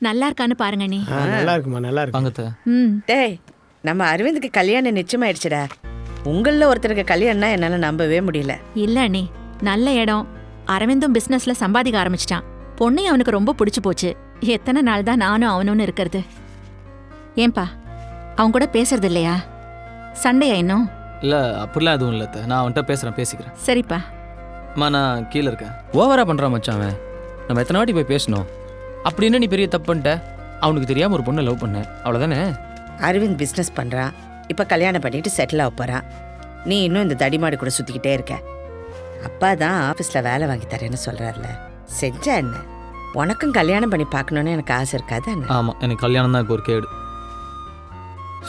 நல்லா இருக்கான்னு பாருங்க நீ. நல்லா இருக்குமா, நல்லா இருக்கு. வாங்கத்த. டேய், நம்ம அரவிந்துக்கு கல்யாணம் நிச்சயமாயிடுச்சுடா. உங்களில் ஒருத்தருக்கு கல்யாணம்னா என்னால் நம்பவே முடியல. இல்ல அண்ணி, நல்ல இடம். அரவிந்தும் பிசினஸ்ல சம்பாதிக்க ஆரம்பிச்சிட்டான். பொண்ணையும் அவனுக்கு ரொம்ப பிடிச்சு போச்சு. எத்தனை நாள் தான் நானும் அவனும் இருக்கிறது? ஏன்பா அவன் கூட பேசுறது இல்லையா? சண்டையா இன்னும்? இல்லை அப்படிலாம் எதுவும் இல்லை. நான் அவன்கிட்ட பேசிக்கிறேன். சரிப்பா. அம்மா நான் கீழே இருக்கேன். ஓவரா பண்ணுறான் மச்சான் அவன். நம்ம எத்தனை வாட்டி போய் பேசணும்? அப்படின்னு நீ பெரிய தப்பு பண்ணிட்ட. அவனுக்கு தெரியாமல் ஒரு பொண்ணை லவ் பண்ண, அவ்வளோதானே? அரவிந்த் பிஸ்னஸ் பண்ணுறான். இப்போ கல்யாணம் பண்ணிட்டு செட்டில் ஆக போகிறான். நீ இன்னும் இந்த தடிமாடு கூட சுற்றிக்கிட்டே இருக்க. அப்பா தான் ஆஃபீஸில் வேலை வாங்கி தரேன்னு சொல்கிறாருல, செஞ்சா என்ன? உனக்கும் கல்யாணம் பண்ணி பார்க்கணுன்னு எனக்கு ஆசை இருக்காது என்ன? ஆமாம், எனக்கு கல்யாணம் தான் இப்போ ஒரு கேடு.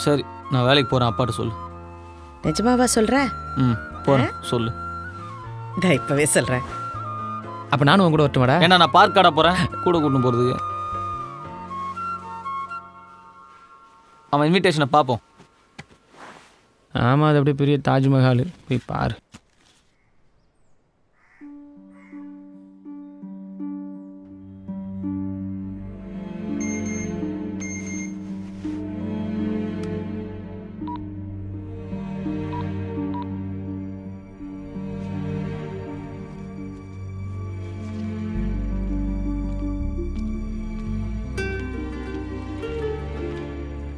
சரி, நான் வேலைக்கு போகிறேன். அப்பாட்ட சொல்லு. நிஜமாவா சொல்கிற? போகிறேன், சொல்லு. நான் இப்போவே சொல்கிறேன். அப்போ நானும் உன் கூட வரட்டுமாடா? ஏன்னா நான் பார்க் காட போகிறேன் கூட கூட்டின்னு போகிறதுக்கு. அவன் இன்விடேஷனை பார்ப்போம். ஆமாம், அது அப்படியே பெரிய தாஜ்மஹால். போய் பாரு.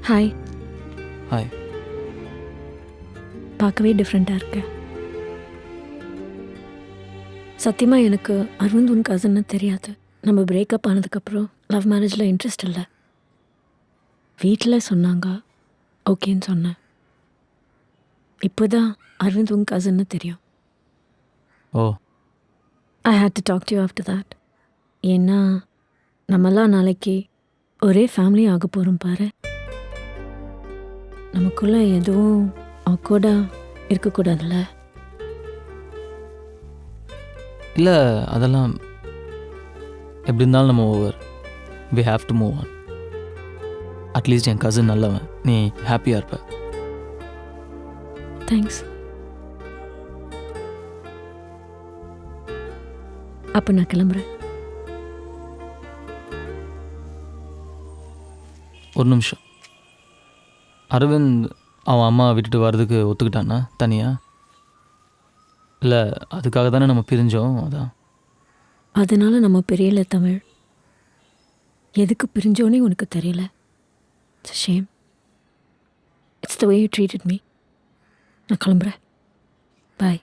ஹாய். ஹாய். பார்க்கவே டிஃப்ரெண்ட்டாக இருக்கு. சத்தியமாக எனக்கு அரவிந்த் உன் கசன்னு தெரியாது. நம்ம பிரேக்கப் ஆனதுக்கப்புறம் லவ் மேரேஜில் இன்ட்ரெஸ்ட் இல்லை. வீட்டில் சொன்னாங்க, ஓகேன்னு சொன்னேன். இப்போ தான் அரவிந்த் உன் கசன்னு தெரியும். Oh. I hate to talk to you after that. ஏன்னா நம்மளாம் நாளைக்கு ஒரே ஃபேமிலி ஆக போகிறோம் பாரு. நமக்குள்ளே எதுவும் ஆக்வர்டாக இருக்கக்கூடாதுல்ல? இல்லை, அதெல்லாம் எப்படி இருந்தாலும் நம்ம over. We have to move on. At least என் கசின் நல்லவன். நீ ஹாப்பியாக இருப்ப. தேங்க்ஸ். அப்போ நான் கிளம்புறேன். ஒரு நிமிஷம். அரவிந்த் அவன் அம்மா விட்டுட்டு வர்றதுக்கு ஒத்துக்கிட்டானா தனியா? இல்லை அதுக்காக தானே நம்ம பிரிஞ்சோம்? அதான். அதனால நம்ம பிரியல தமிழ். எதுக்கு பிரிஞ்சோன்னே உனக்கு தெரியல. It's shame. It's the way you treated me. நான் கிளம்புறேன். பாய்.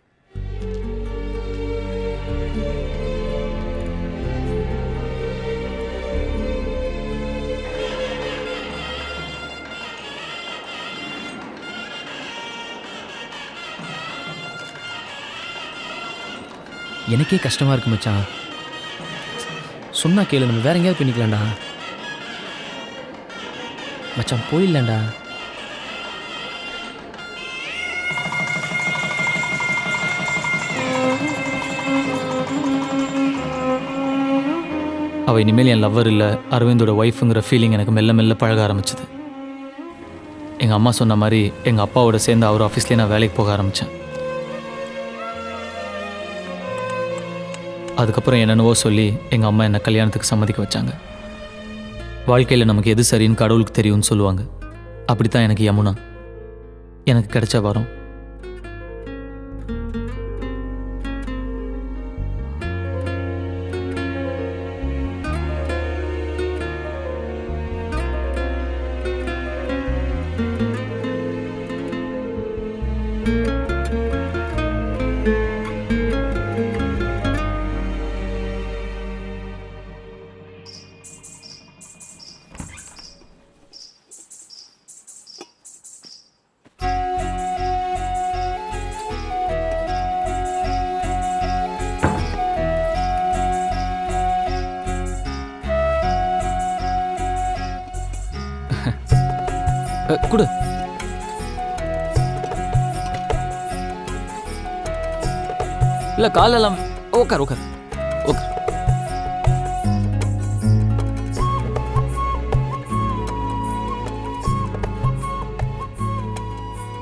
எனக்கே கஷ்டமாக இருக்கு மச்சான். சொன்னா கேளு, நம்ம வேற எங்கேயாவது பண்ணிக்கலாம்டா. மச்சான் போயிடலாம்டா. அவள் இனிமேல் என் லவ்வர் இல்லை, அரவிந்தோட ஒய்ஃபுங்கிற ஃபீலிங் எனக்கு மெல்ல மெல்ல பழக ஆரம்பிச்சிது. எங்கள் அம்மா சொன்ன மாதிரி எங்கள் அப்பாவோட சேர்ந்து அவர் ஆஃபீஸ்லேயே நான் வேலைக்கு போக ஆரம்பித்தேன். அதுக்கப்புறம் என்னென்னவோ சொல்லி எங்கள் அம்மா என்னை கல்யாணத்துக்கு சம்மதிக்க வச்சாங்க. வாழ்க்கையில் நமக்கு எது சரின்னு கடவுளுக்கு தெரியும்னு சொல்லுவாங்க. அப்படி தான் எனக்கு யமுனா எனக்கு கிடைச்ச வரம். கொடு. இல்லை காலெல்லாம் உட்கார் உட்கார் உட்கார்.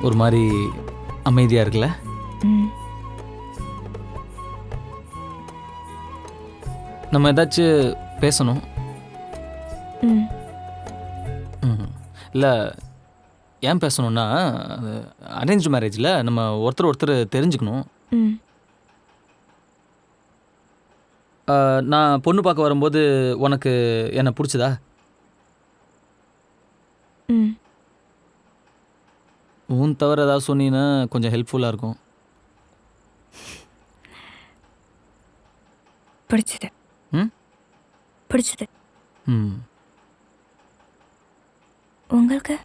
ஒரு மாதிரி அமைதியாக இருக்குல்ல? நம்ம ஏதாச்சும் பேசணும். இல்லை ஏன் பேசணுன்னா அரேஞ்ச் மேரேஜில் நம்ம ஒருத்தர் தெரிஞ்சுக்கணும். ம் நான் பொண்ணு பார்க்க வரும்போது உனக்கு என்னை பிடிச்சதா? ம் உன் தவிர ஏதாவது சொன்னீங்கன்னா கொஞ்சம் ஹெல்ப்ஃபுல்லாக இருக்கும். பிடிச்சது. ம் பிடிச்சது. ம் உங்களுக்கு?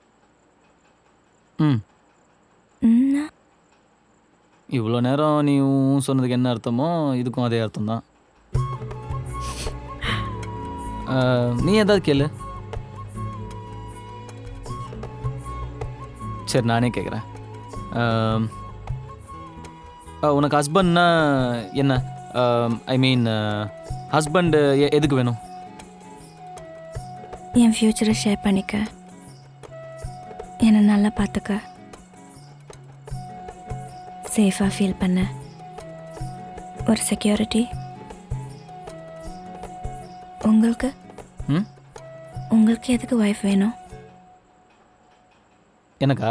ம் ம்னா? இவ்வளோ நேரம் நீ சொன்னதுக்கு என்ன அர்த்தமோ இதுக்கும் அதே அர்த்தம் தான். நீ ஏதாவது கேளு. சரி நானே கேட்குறேன். உனக்கு ஹஸ்பண்ட்னா என்ன? ஐ மீன் ஹஸ்பண்ட் எதுக்கு வேணும்? என் ஃப்யூச்சரை ஷேர் பண்ணிக்க, என்னை நல்லா பார்த்துக்க, சேஃபாக ஃபீல் பண்ண ஒரு செக்யூரிட்டி. உங்களுக்கு? ம் உங்களுக்கு எதுக்கு ஒய்ஃப் வேணும்? எனக்கா?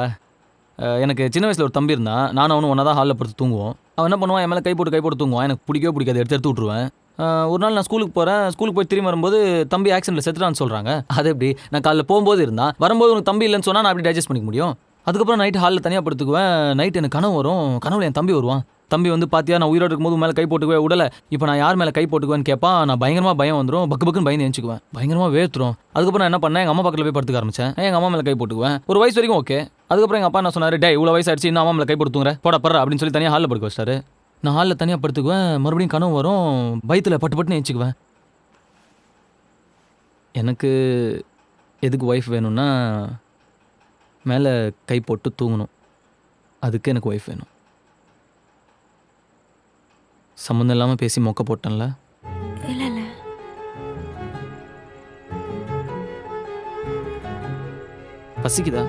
எனக்கு சின்ன வயசில் ஒரு தம்பி இருந்தான். நானும் அவனும் ஒன்றா தான் ஹாலில் படுத்து தூங்குவோம். அவன் என்ன பண்ணுவான், என் மேலே கை போட்டு தூங்குவான். எனக்கு பிடிக்கவே பிடிக்காது, எடுத்து விட்ருவேன். ஒரு நாள் நான் ஸ்கூலுக்கு போகிறேன். ஸ்கூலுக்கு போய் திரும்பி வரும்போது தம்பி ஆக்சிடென்ட்டில் செத்துட்டான்னு சொல்கிறாங்க. அது எப்படி? நான் காலைல போகும்போது இருந்தான், வரும்போது உனக்கு தம்பி இல்லைன்னு சொன்னால் நான் அப்படி டைஜஸ்ட் பண்ணிக்க முடியும்? அதுக்கப்புறம் நைட்டு ஹாலில் தனியாக படுத்துக்குவேன். நைட் எனக்கு கனவு வரும். கனவுல என் தம்பி வருவான். தம்பி வந்து பார்த்தியா நான் உயிரோடு இருக்கும்போது மேலே கை போட்டுக்குவே விடலை, இப்போ நான் யார் மேலே கை போட்டுக்குவேன்னு கேட்பான். நான் பயங்கரமாக பயம் வந்துடும், பக்குன்னு பயந்து எழுச்சிக்குவேன், பயங்கரமாக வேர்த்துரும். அதுக்கப்புறம் நான் என்ன பண்ணேன், எங்கள் அம்மா பக்கத்தில் போய் படுத்துக்க ஆரம்பிச்சேன். எங்கள் அம்மா மேலே கை போட்டுக்குவேன். ஒரு வயசு வரைக்கும் ஓகே. அதுக்கப்புறம் எங்கள் அப்பா என்ன சொன்னார், டே இவ்வளோ வயசு ஆயிடுச்சு, இன்னும் அம்மா மேலே கை போட்டுங்கிற போட படுற அப்படின்னு சொல்லி தனியாக ஹாலில் படுக்க வச்சிட்டாரு. நான் ஹாலில் தனியாக படுத்துக்குவேன். மறுபடியும் கனவு வரும், பயத்தில் பட்டுன்னு எழுச்சிக்குவேன். எனக்கு எதுக்கு ஒய்ஃப் வேணும்னா, மேலே கை போட்டு தூங்கணும். அதுக்கு எனக்கு ஒய்ஃப் வேணும். சம்மந்தம் இல்லாமல் பேசி மொக்க போட்டேன்ல. இல்லை இல்லை, பசிக்குதா?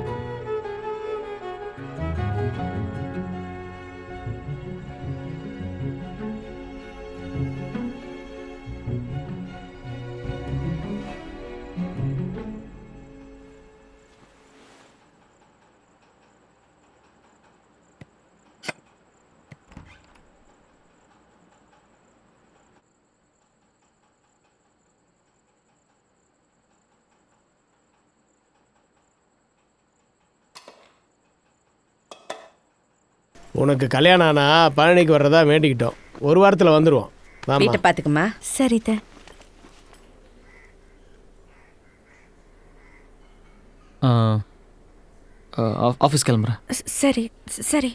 உனக்கு கல்யாணம் ஆனா பழனிக்கு வர்றதா வேண்டிக்கிட்டோம். ஒரு வாரத்தில் வந்துடுவோம். வீட்டை பார்த்துக்குமா. சரி த. ஆஃபீஸ் கிளம்புறேன். சரி சரி.